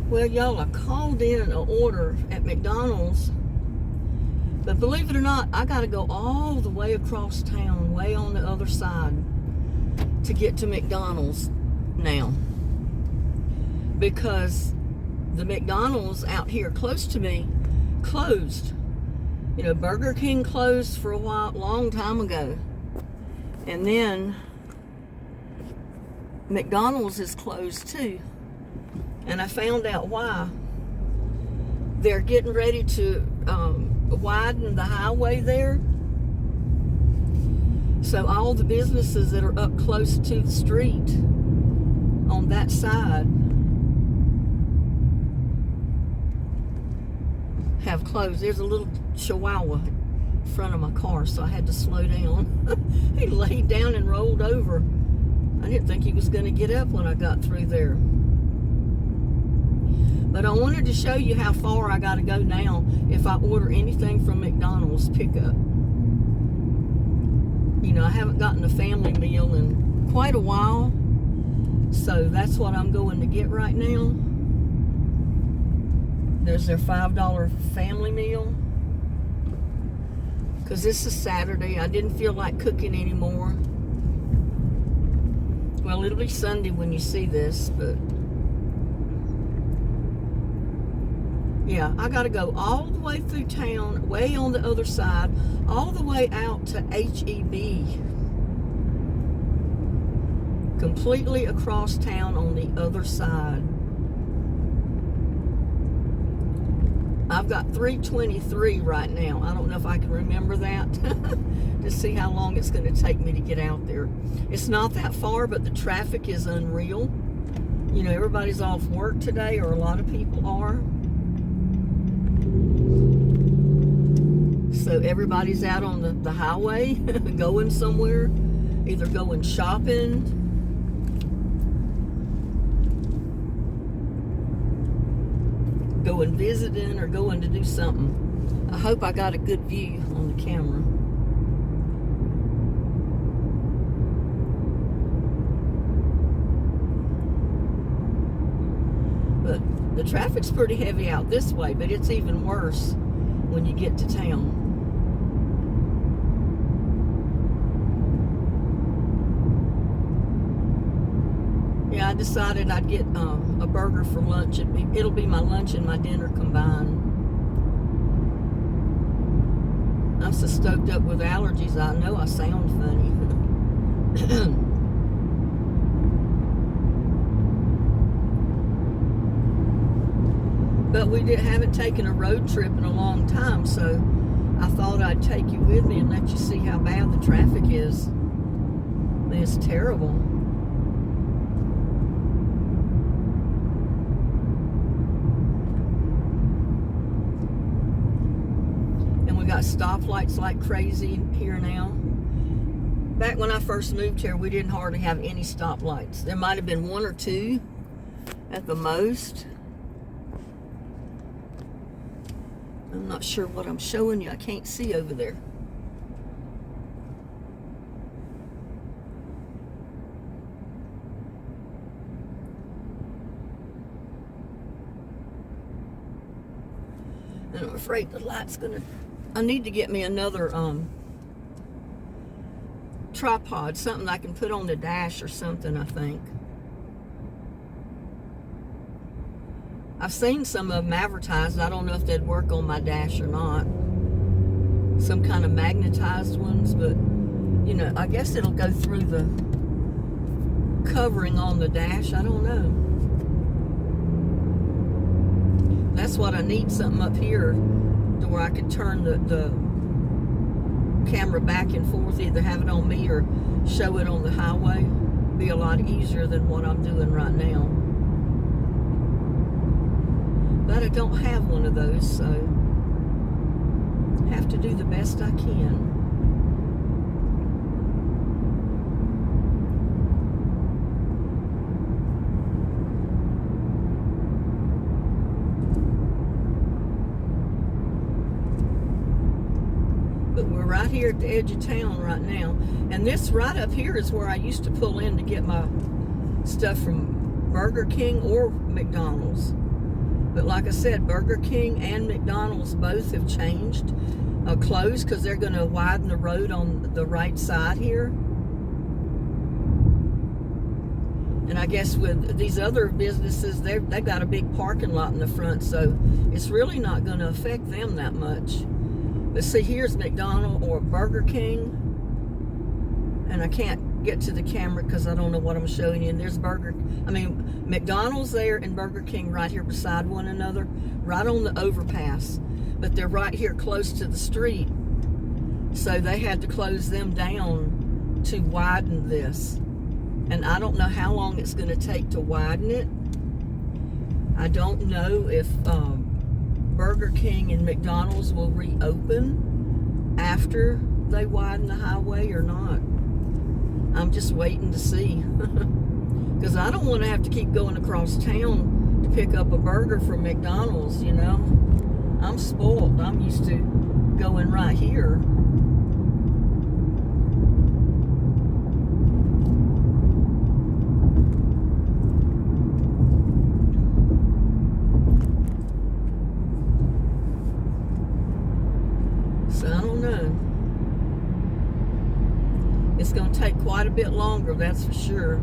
Well, y'all, I called in an order at McDonald's, but believe it or not, I got to go all the way across town, way on the other side, to get to McDonald's now, because the McDonald's out here close to me closed. You know, Burger King closed for a while, long time ago, and then McDonald's is closed too. And I found out why. They're getting ready to widen the highway there. So all the businesses that are up close to the street on that side have closed. There's a little chihuahua in front of my car, so I had to slow down. He laid down and rolled over. I didn't think he was going to get up when I got through there. But I wanted to show you how far I got to go now if I order anything from McDonald's pickup. You know, I haven't gotten a family meal in quite a while, so that's what I'm going to get right now. There's their $5 family meal. Because this is Saturday. I didn't feel like cooking anymore. Well, it'll be Sunday when you see this, but yeah, I got to go all the way through town, way on the other side, all the way out to HEB. Completely across town on the other side. I've got 323 right now. I don't know if I can remember that to see how long it's going to take me to get out there. It's not that far, but the traffic is unreal. You know, everybody's off work today, or a lot of people are. So everybody's out on the highway going somewhere, either going shopping, going visiting, or going to do something. I hope I got a good view on the camera. But the traffic's pretty heavy out this way, but it's even worse when you get to town. Yeah, I decided I'd get a burger for lunch. It'll be my lunch and my dinner combined. I'm so stoked up with allergies, I know I sound funny. But we haven't taken a road trip in a long time, so I thought I'd take you with me and let you see how bad the traffic is. I mean, it's terrible. Got stoplights like crazy here now. Back when I first moved here, we didn't hardly have any stoplights. There might have been one or two at the most. I'm not sure what I'm showing you. I can't see over there. And I'm afraid the light's gonna... I need to get me another tripod, something I can put on the dash or something, I think. I've seen some of them advertised. I don't know if they'd work on my dash or not. Some kind of magnetized ones, but, you know, I guess it'll go through the covering on the dash. I don't know. That's what I need, something up here to where I could turn the camera back and forth, either have it on me or show it on the highway. Be a lot easier than what I'm doing right now. But I don't have one of those, so I have to do the best I can. Right here at the edge of town right now, and this right up here is where I used to pull in to get my stuff from Burger King or McDonald's. But like I said, Burger King and McDonald's both have changed, closed, because they're going to widen the road on the right side here. And I guess with these other businesses, they've got a big parking lot in the front, so it's really not going to affect them that much. But see, here's McDonald's or Burger King, and I can't get to the camera because I don't know what I'm showing you. And there's McDonald's there and Burger King right here beside one another, right on the overpass. But they're right here close to the street, so they had to close them down to widen this. And I don't know how long it's going to take to widen it. I don't know if Burger King and McDonald's will reopen after they widen the highway or not. I'm just waiting to see. Because I don't want to have to keep going across town to pick up a burger from McDonald's, you know. I'm spoiled. I'm used to going right here. So I don't know. It's going to take quite a bit longer, that's for sure.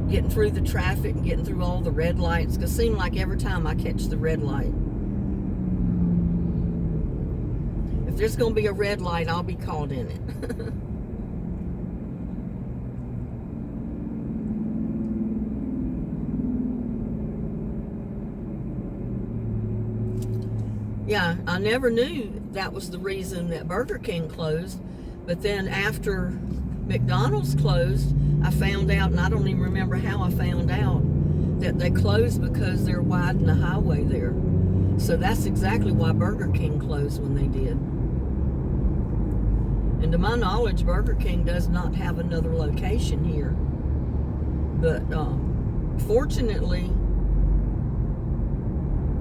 Getting through the traffic and getting through all the red lights, because it seems like every time I catch the red light. If there's going to be a red light, I'll be caught in it. Yeah, I never knew that was the reason that Burger King closed. But then after McDonald's closed, I found out, and I don't even remember how I found out, that they closed because they're widening the highway there. So that's exactly why Burger King closed when they did. And to my knowledge, Burger King does not have another location here. But fortunately,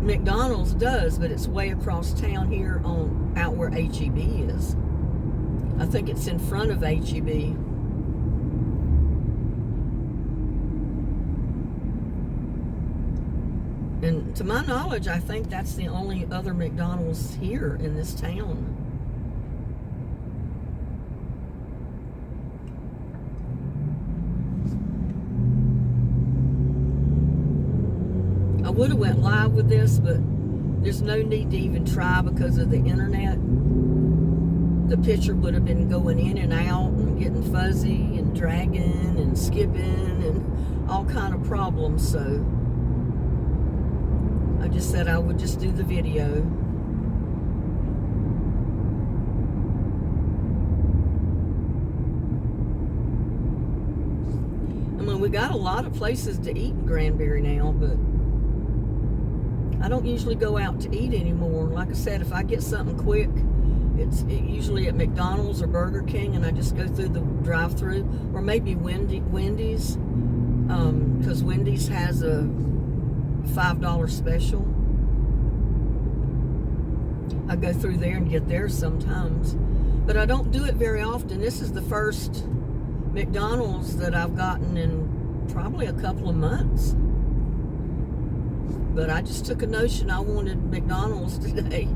McDonald's does, but it's way across town here out where HEB is. I think it's in front of HEB. And to my knowledge, I think that's the only other McDonald's here in this town. I would have went live with this, but there's no need to even try because of the internet. The picture would have been going in and out and getting fuzzy and dragging and skipping and all kind of problems. So I just said I would just do the video. I mean, we got a lot of places to eat in Granbury now, but I don't usually go out to eat anymore. Like I said, if I get something quick, it's usually at McDonald's or Burger King, and I just go through the drive-thru, or maybe Wendy's, because Wendy's has a $5 special. I go through there and get theirs sometimes, but I don't do it very often. This is the first McDonald's that I've gotten in probably a couple of months. But I just took a notion I wanted McDonald's today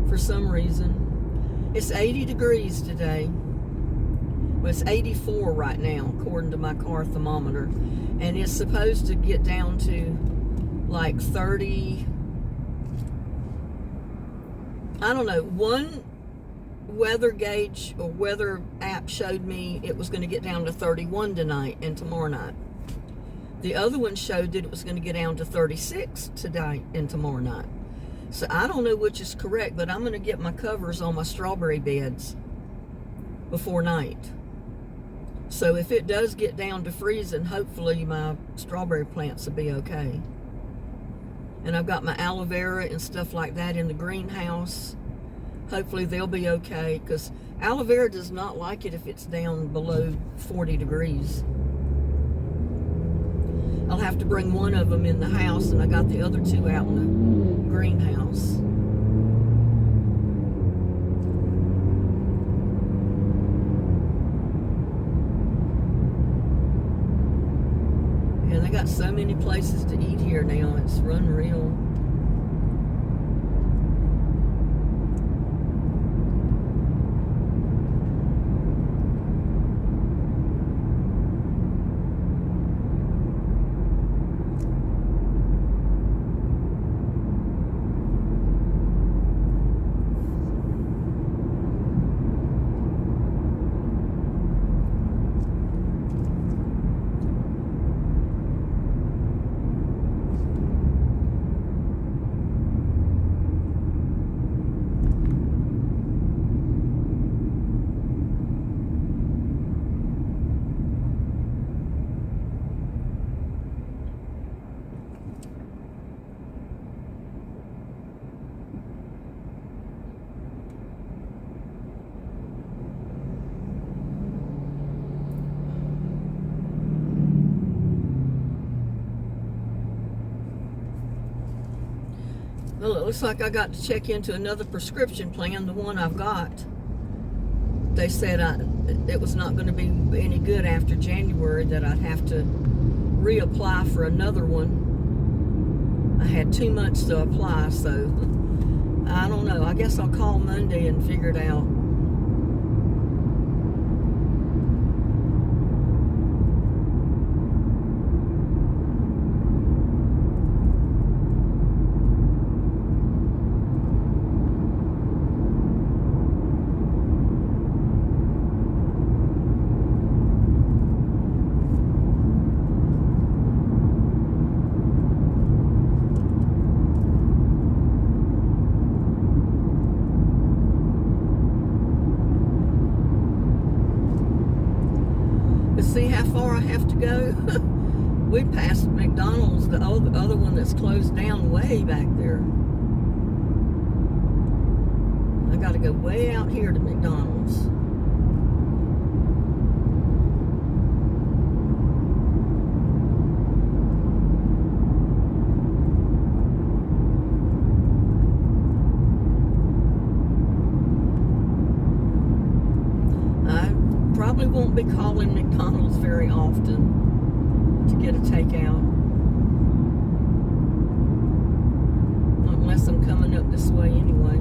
for some reason. It's 80 degrees today. Well, it's 84 right now, according to my car thermometer. And it's supposed to get down to like 30. I don't know. One weather gauge or weather app showed me it was going to get down to 31 tonight and tomorrow night. The other one showed that it was going to get down to 36 today and tomorrow night. So I don't know which is correct, but I'm going to get my covers on my strawberry beds before night. So if it does get down to freezing, hopefully my strawberry plants will be okay. And I've got my aloe vera and stuff like that in the greenhouse. Hopefully they'll be okay, because aloe vera does not like it if it's down below 40 degrees. I'll have to bring one of them in the house, and I got the other two out in the greenhouse. And They got so many places to eat here now. It's unreal. Well, it looks like I got to check into another prescription plan, the one I've got. They said it was not going to be any good after January, that I'd have to reapply for another one. I had 2 months to apply, so I don't know. I guess I'll call Monday and figure it out. See how far I have to go? We passed McDonald's, the other one that's closed down way back there. I got to go way out here to McDonald's. Probably won't be calling McDonald's very often to get a takeout, unless I'm coming up this way anyway.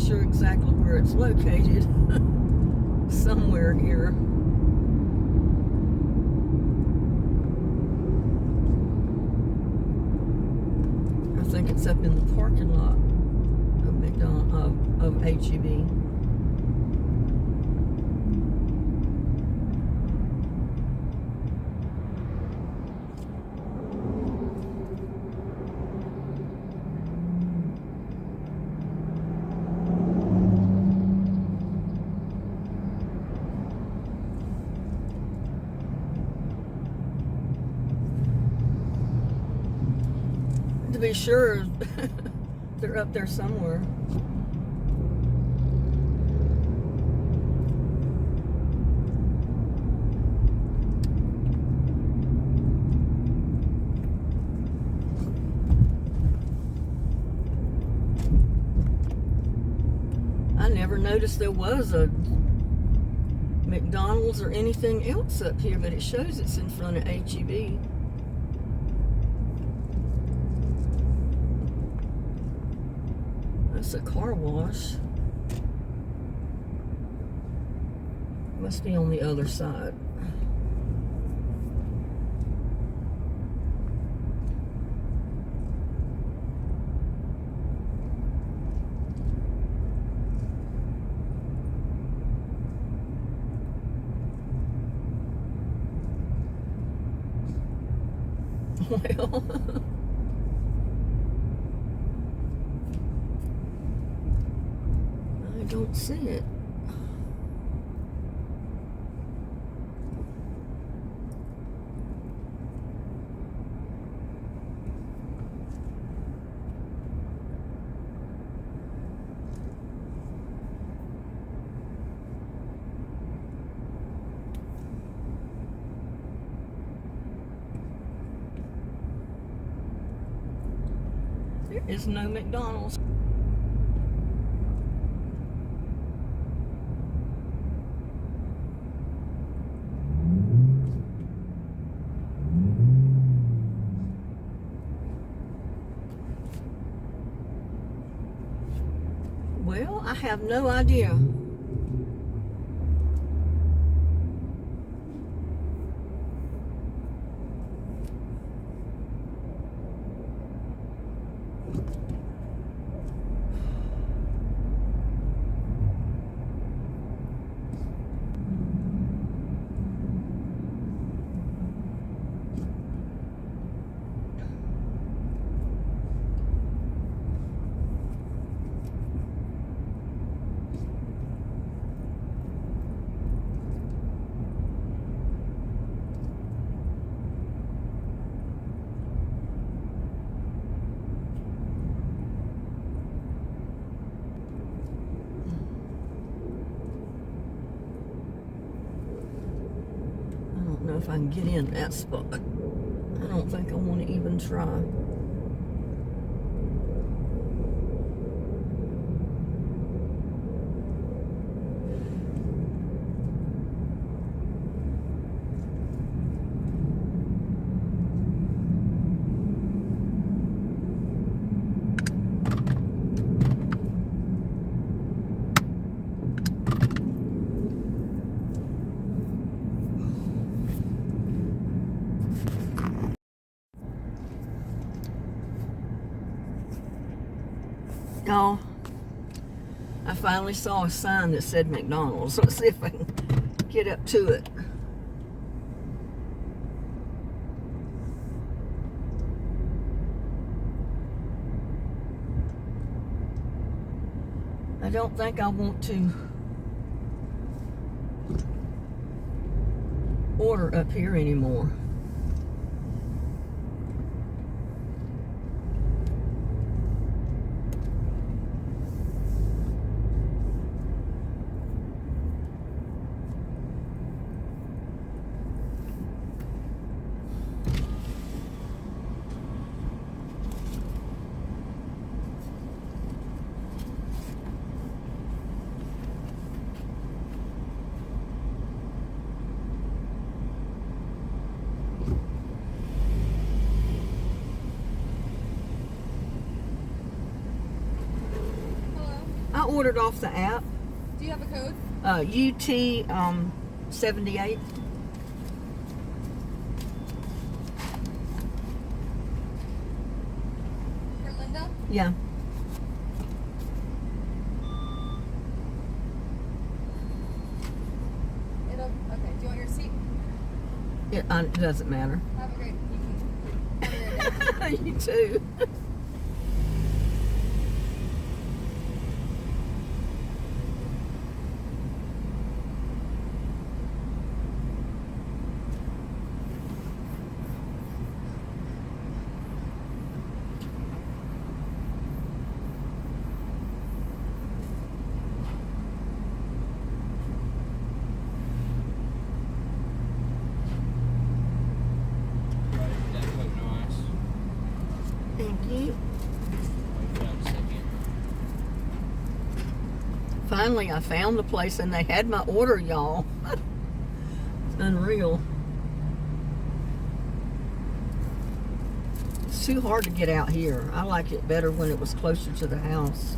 Sure exactly where it's located. Somewhere here. I think it's up in the parking lot of McDonald's, of H-E-B. To be sure, they're up there somewhere. I never noticed there was a McDonald's or anything else up here, but it shows it's in front of H-E-B. That's a car wash. Must be on the other side. Well, I don't see it. There is no McDonald's. Well, I have no idea. I don't know if I can get in that spot. I don't think I want to even try. Y'all, I finally saw a sign that said McDonald's. Let's see if I can get up to it. I don't think I want to order up here anymore. I ordered off the app. Do you have a code? UT 78. For Linda? Yeah. Okay, do you want your seat? It doesn't matter. Have a great evening. You too. Thank you. Finally, I found the place and they had my order, y'all. It's unreal. It's too hard to get out here. I like it better when it was closer to the house.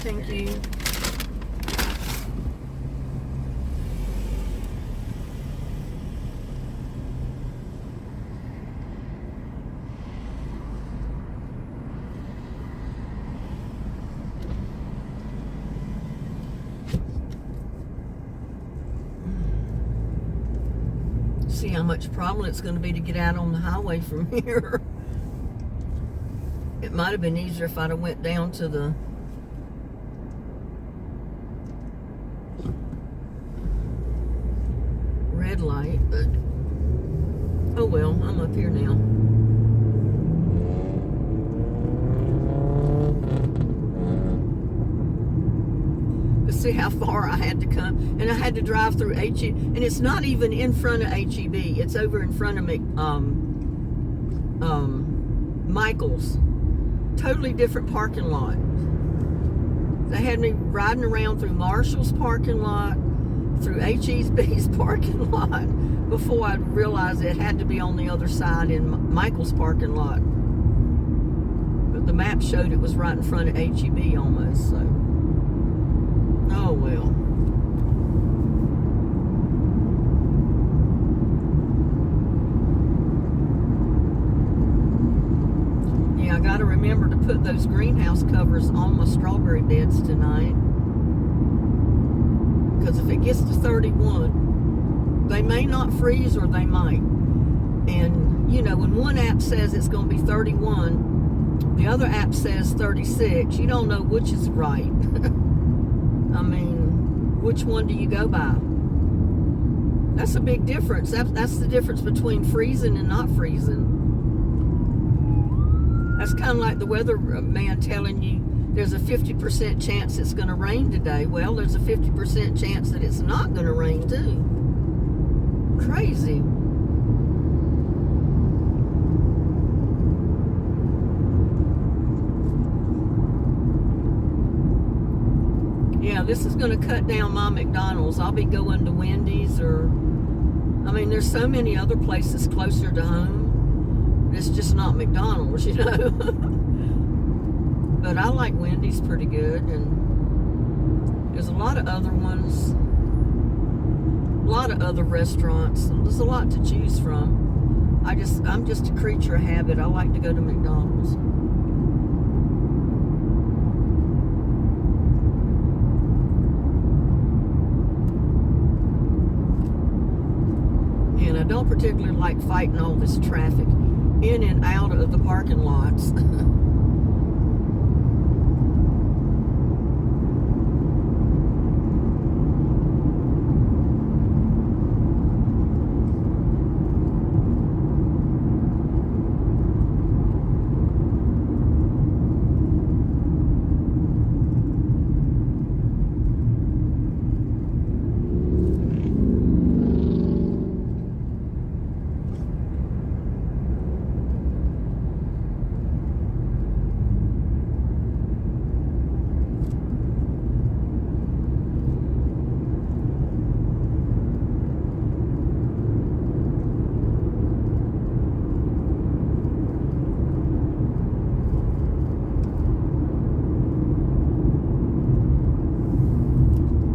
Thank you. See how much problem it's going to be to get out on the highway from here. It might have been easier if I'd have went down to the red light, but oh well, I'm up here now. see how far I had to come, and I had to drive through HEB, and it's not even in front of HEB. It's over in front of Michael's. Totally different parking lot. They had me riding around through Marshall's parking lot, through HEB's parking lot, before I realized it had to be on the other side in Michael's parking lot. But the map showed it was right in front of HEB almost, so. Oh well. Yeah, I gotta remember to put those greenhouse covers on my strawberry beds tonight. Because if it gets to 31, they may not freeze or they might. And, you know, when one app says it's going to be 31, the other app says 36, you don't know which is right. I mean, which one do you go by? That's a big difference. That's the difference between freezing and not freezing. That's kind of like the weather man telling you there's a 50% chance it's going to rain today. Well, there's a 50% chance that it's not going to rain too. Crazy. Yeah, this is going to cut down my McDonald's. I'll be going to Wendy's or, I mean, there's so many other places closer to home. It's just not McDonald's, you know. But I like Wendy's pretty good, and there's a lot of other ones, a lot of other restaurants. There's a lot to choose from. I'm just a creature of habit. I like to go to McDonald's. And I don't particularly like fighting all this traffic in and out of the parking lots.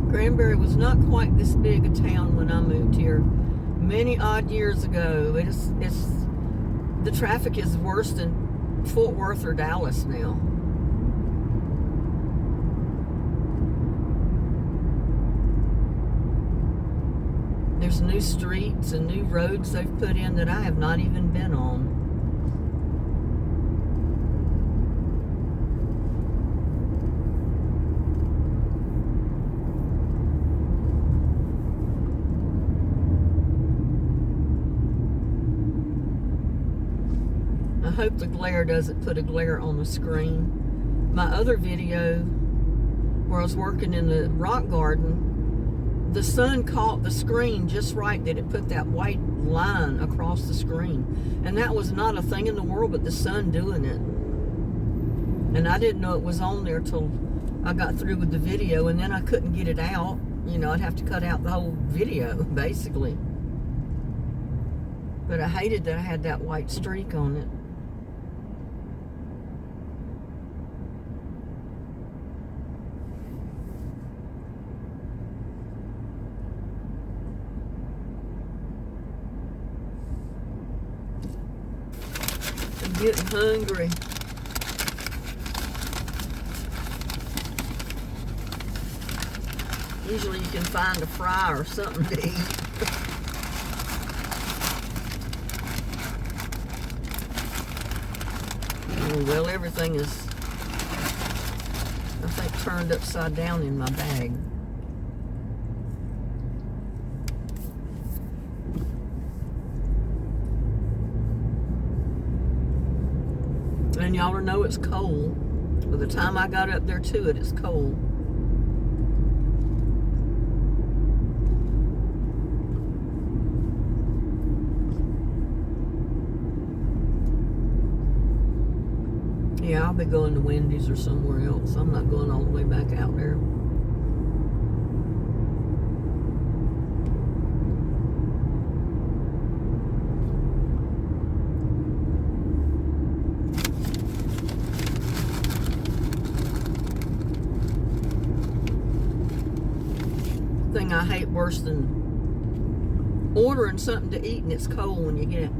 Granbury was not quite this big a town when I moved here many odd years ago. The traffic is worse than Fort Worth or Dallas now. There's new streets and new roads they've put in that I have not even been on. I hope the glare doesn't put a glare on the screen. My other video where I was working in the rock garden, the sun caught the screen just right that it put that white line across the screen. And that was not a thing in the world but the sun doing it. And I didn't know it was on there till I got through with the video, and then I couldn't get it out. You know, I'd have to cut out the whole video, basically. But I hated that I had that white streak on it. I'm getting hungry. Usually you can find a fry or something to eat. Oh, well, everything is, I think, turned upside down in my bag. And y'all know it's cold. By the time I got up there to it, it's cold. Yeah, I'll be going to Wendy's or somewhere else. I'm not going all the way back out there. Thing I hate worse than ordering something to eat and it's cold when you get it.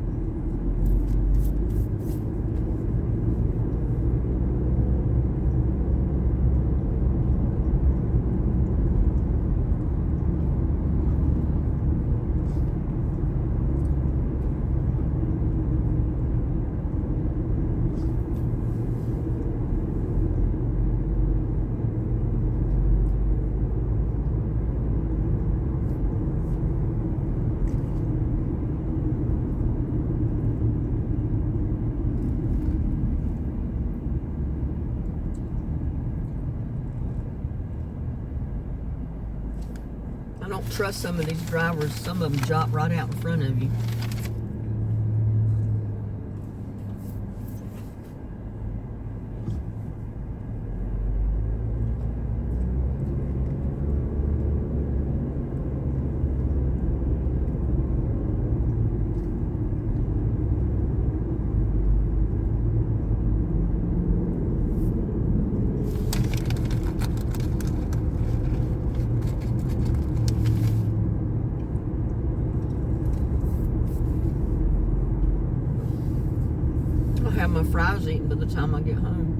I don't trust some of these drivers. Some of them drop right out in front of you. Have my fries eaten by the time I get home.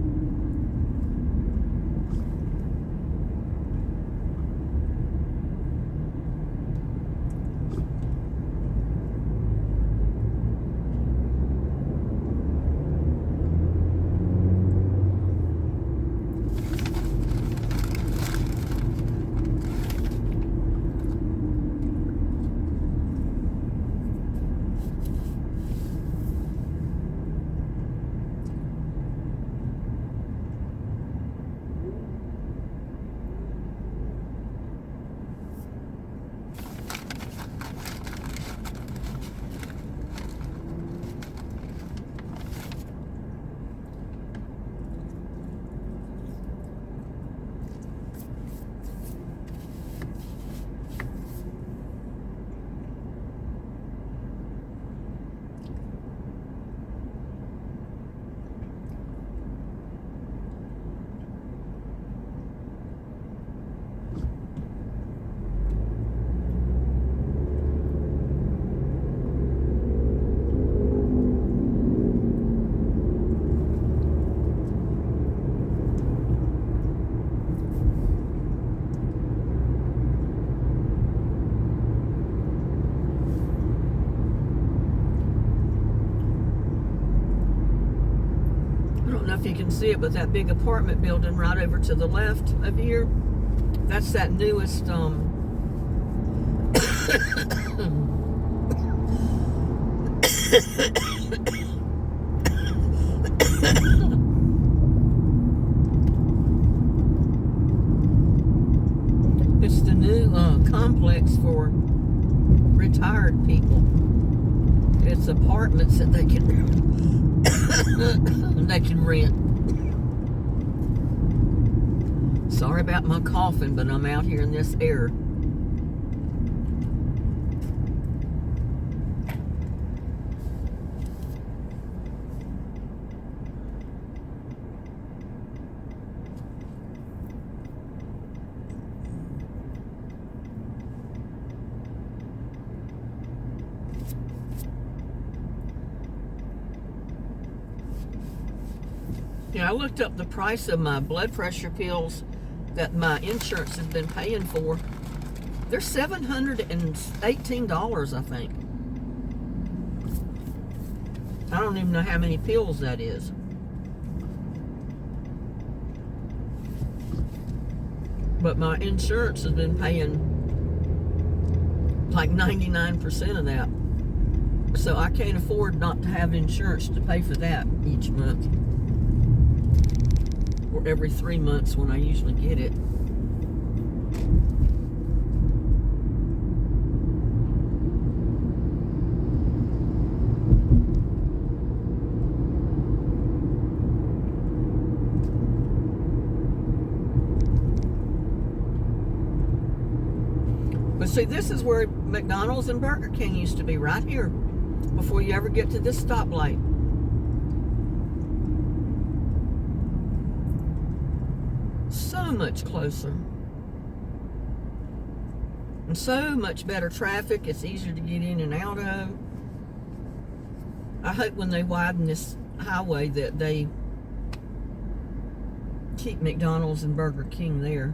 If you can see it, but that big apartment building right over to the left of here, that's that newest it's the new complex for retired people. It's apartments that they can they can rent. Sorry about my coughing, but I'm out here in this air. Yeah, I looked up the price of my blood pressure pills that my insurance has been paying for. They're $718, I think. I don't even know how many pills that is. But my insurance has been paying like 99% of that. So I can't afford not to have insurance to pay for that each month. Or every 3 months when I usually get it. See, this is where McDonald's and Burger King used to be, right here, before you ever get to this stoplight. So much closer. And so much better traffic. It's easier to get in and out of. I hope when they widen this highway that they keep McDonald's and Burger King there.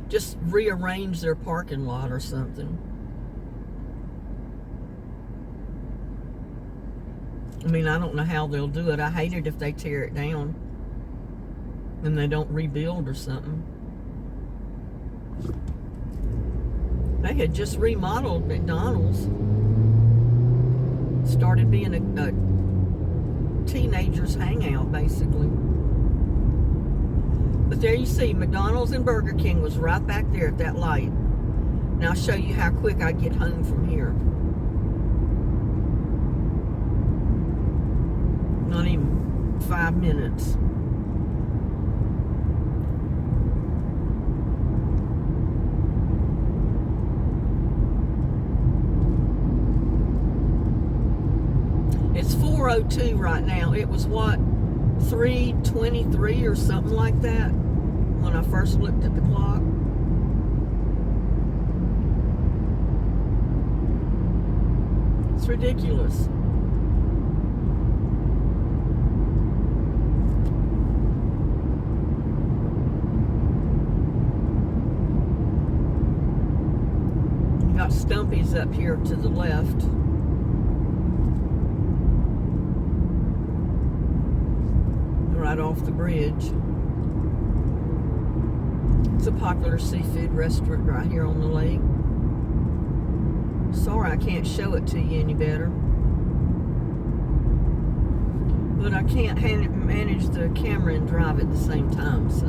Just rearrange their parking lot or something. I mean, I don't know how they'll do it. I hate it if they tear it down and they don't rebuild or something. They had just remodeled McDonald's. Started being a teenager's hangout, basically. But there you see, McDonald's and Burger King was right back there at that light. Now I'll show you how quick I get home from here. Not even 5 minutes. It's 4:02 right now. It was what, 3:23 or something like that when I first looked at the clock. It's ridiculous. You got Stumpy's up here to the left. Right off the bridge. It's a popular seafood restaurant right here on the lake. Sorry I can't show it to you any better. But I can't manage the camera and drive at the same time, so.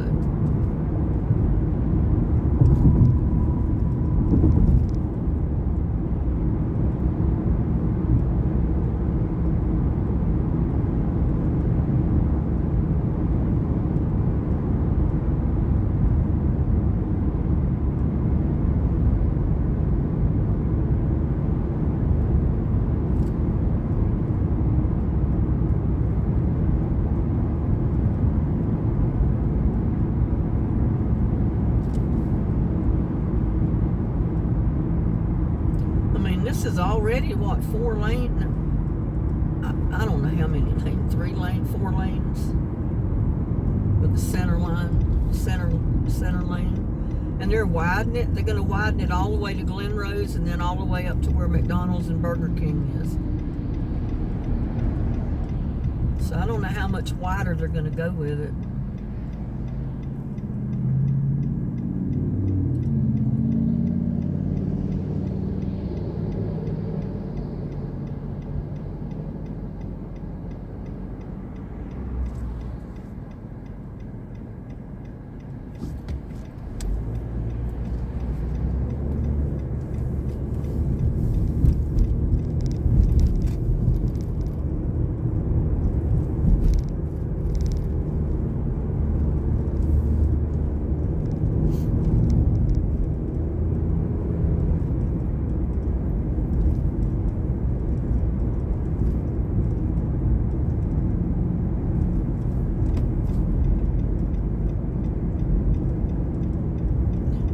This is already, what, 4 lane? I don't know how many lanes, 3 lane, 4 lanes with the center line, center lane. And they're widening it. They're going to widen it all the way to Glenrose and then all the way up to where McDonald's and Burger King is. So I don't know how much wider they're going to go with it.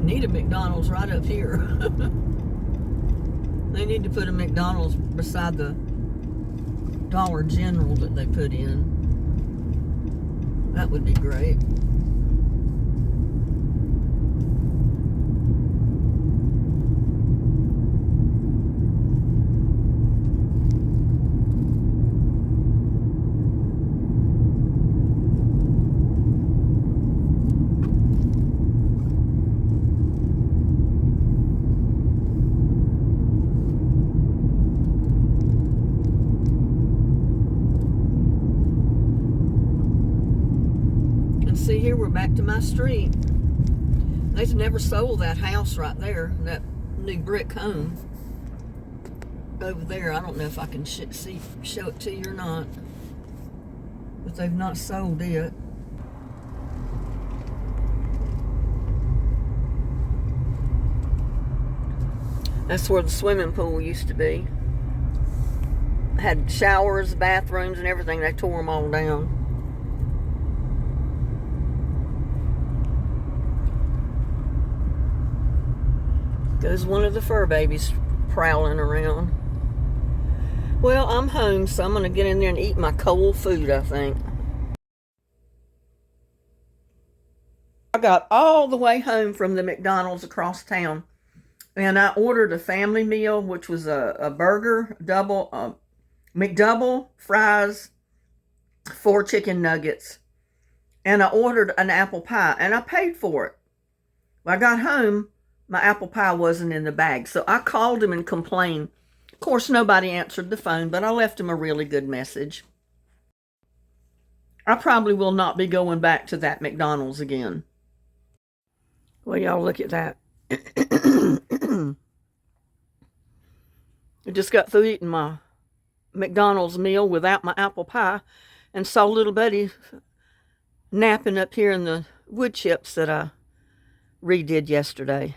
Need a McDonald's right up here. They need to put a McDonald's beside the Dollar General that they put in. That would be great. See, here we're back to my street. They've never sold that house right there, that new brick home over there. I don't know if I can show it to you or not, but they've not sold it. That's where the swimming pool used to be. Had showers, bathrooms, and everything. They tore them all down. Goes one of the fur babies prowling around. Well, I'm home, so I'm going to get in there and eat my cold food, I think. I got all the way home from the McDonald's across town, and I ordered a family meal, which was a burger, McDouble, fries, 4 chicken nuggets, and I ordered an apple pie, and I paid for it. When I got home, my apple pie wasn't in the bag, so I called him and complained. Of course, nobody answered the phone, but I left him a really good message. I probably will not be going back to that McDonald's again. Well, y'all, look at that. I just got through eating my McDonald's meal without my apple pie and saw little buddy napping up here in the wood chips that I redid yesterday.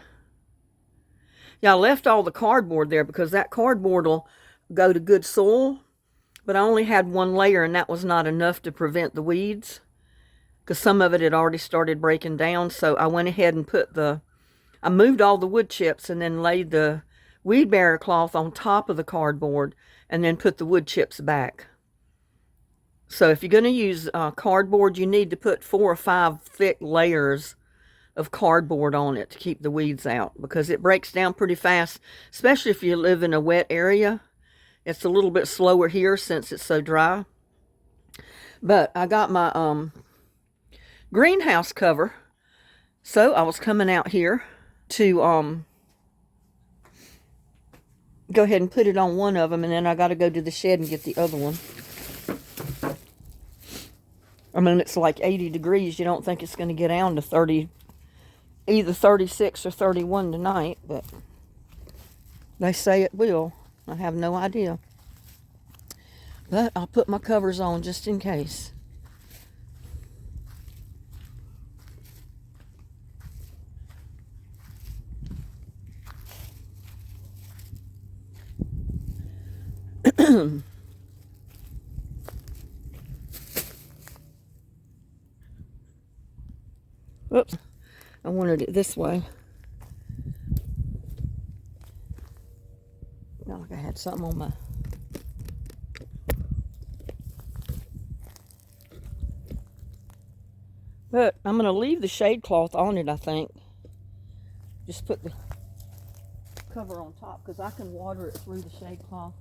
Yeah, I left all the cardboard there because that cardboard will go to good soil, but I only had one layer, and that was not enough to prevent the weeds because some of it had already started breaking down. So I went ahead and I moved all the wood chips and then laid the weed barrier cloth on top of the cardboard and then put the wood chips back. So if you're going to use cardboard, you need to put 4 or 5 thick layers of cardboard on it to keep the weeds out because it breaks down pretty fast, especially if you live in a wet area. It's a little bit slower here since it's so dry. But I got my greenhouse cover, so I was coming out here to go ahead and put it on one of them, and then I got to go to the shed and get the other one. I mean, it's like 80 degrees. You don't think it's going to get down to 30, either 36 or 31 tonight, but they say it will. I have no idea. But I'll put my covers on just in case. Oops, I wanted it this way. Not like I had something on my... But I'm going to leave the shade cloth on it, I think. Just put the cover on top because I can water it through the shade cloth.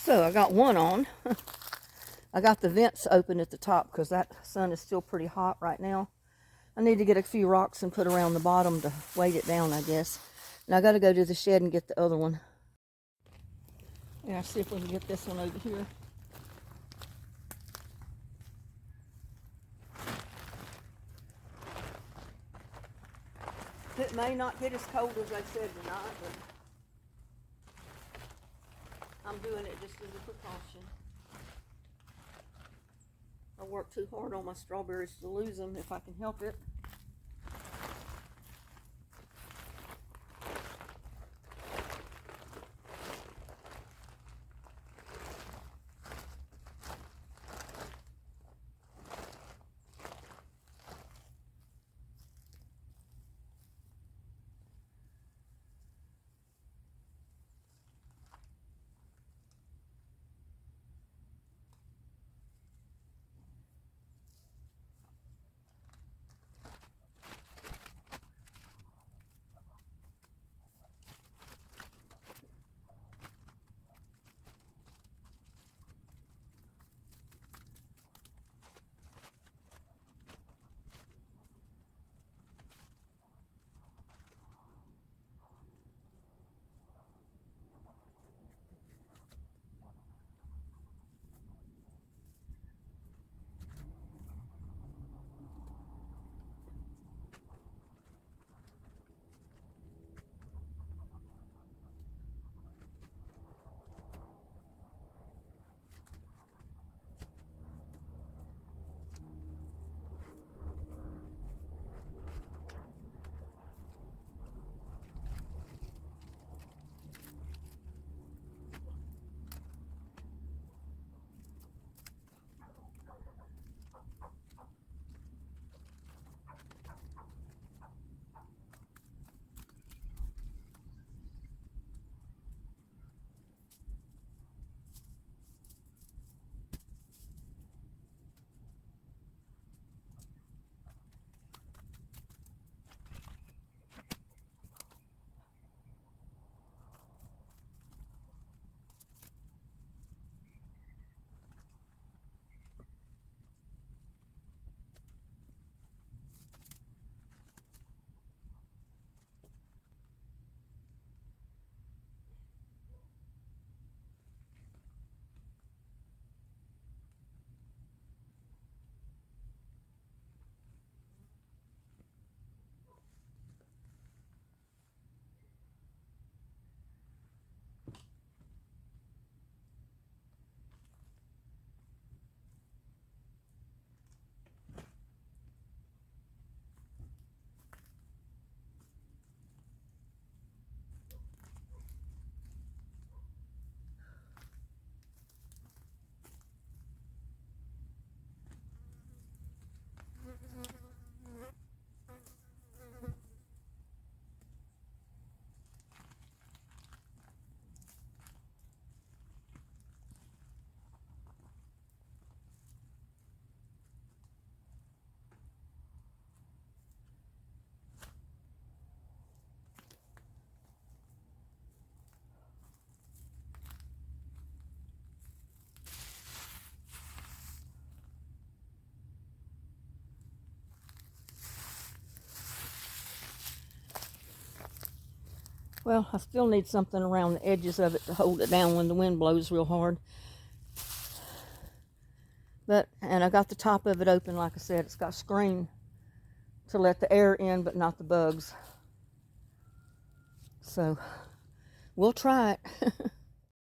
So I got one on. I got the vents open at the top because that sun is still pretty hot right now. I need to get a few rocks and put around the bottom to weight it down, I guess. And I got to go to the shed and get the other one. Yeah, see if we can get this one over here. It may not get as cold as they said tonight, but I'm doing it just as a precaution. I work too hard on my strawberries to lose them if I can help it. Well, I still need something around the edges of it to hold it down when the wind blows real hard. And I got the top of it open, like I said. It's got screen to let the air in, but not the bugs. So, we'll try it.